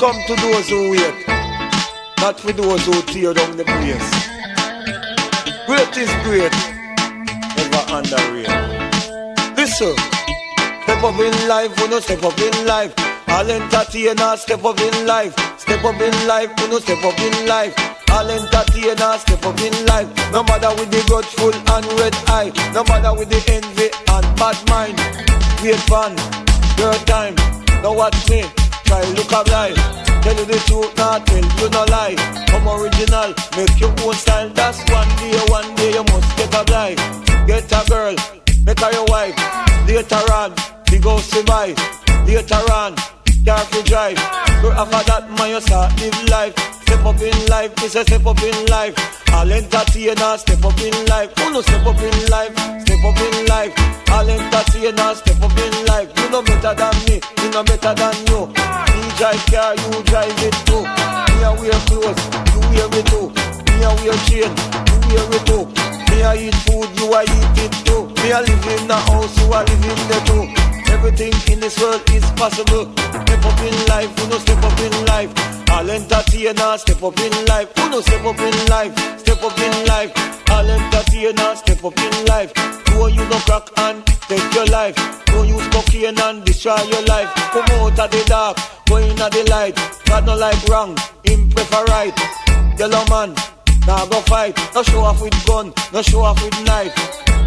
come to those who wait, not for those who tear down the place. Great is great, never underrated. Listen, step up in life, we no step up in life. All entertainers step up in life. Step up in life, we no step up in life. All entertainers step up in life. No matter with the grudgeful and red eye, no matter with the envy and bad mind. Wait fun, your time. Now watch me, try look up life. Tell you the truth, not tell you no lie. Come original, make your own style. That's one day you must get a life. Get a girl, make her your wife. Later on, we go survive. Later on, careful drive. So after that, man, you start live life. Step up in life, we say step up in life. All entertainers step up in life. Who no step up in life? Step up in life. All entertainers step up in life. You no better than me, you no better than you. Me drive car, you drive it too. Me a wear clothes, you wear it too. Me a wear chain, you wear it too. Me a eat food, you a eat it too. Me a live in the house, you a live in the too. Everything in this world is possible. Step up in life, who no step up in life. All entertainers step up in life. Who no step up in life? Step up in life. All entertainers step up in life. Don't you no crack and take your life. Don't use cocaine and destroy your life. Come out of the dark, go in of the light. God no like wrong, him prefer right. Yellow man, now go fight. No show off with gun, no show off with knife.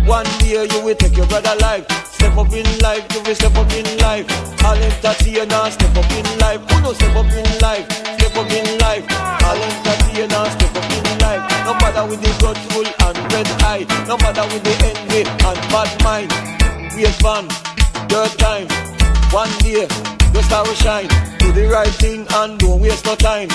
One day you will take your brother life. Step up in life, you will step up in life. All entertainers step up in life. Who no step up in life? Step up in life. All entertainers step up in life. No matter with the grudgeful and red eye. No matter with the envy and bad mind. Wait fun, your time. One day, your star will shine. Do the right thing and don't waste no time.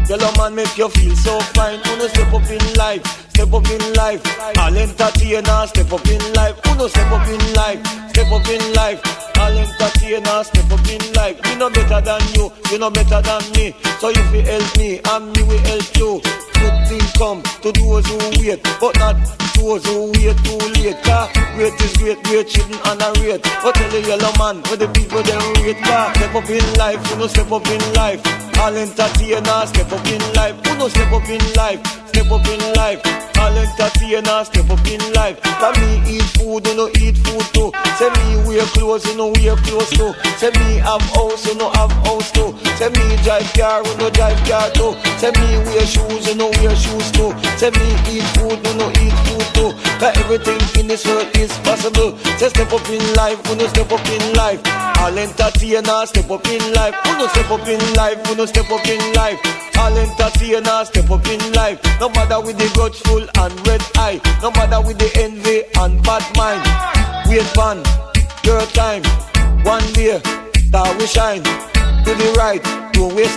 Yellow man make you feel so fine. Who no step up in life? Step up in life. All entertainers step up in life. Who no step up in life? Step up in life. All entertainers step up in life. We no better than you, you no better than me. So if you help me, and me will help you. Good things come to those who wait, but not those who wait too late. Car wait is great, great cheating and a rate. But tell the yellow man, where the people them rate. Car step up in life, you no step up in life. All entertainers step up in life. Who no step up in life? Step up in life. All entertainers step up in life. For me eat food, you no eat food too. Say me wear clothes, you no wear clothes too. Say me have house, you no have house too. Say me drive car, you no drive car too. Say me wear shoes, you no wear shoes too. Say me eat food, you no eat food too. Cause everything in this world is possible. Say step up in life, you no step up in life. All entertainers step up in life. You no step up in life, you no step up in life. All entertainers step up in life. No matter with the grudgeful and red eye. No matter with the envy and bad mind. Wait fun, your time. One day, star will shine. Do the right, don't waste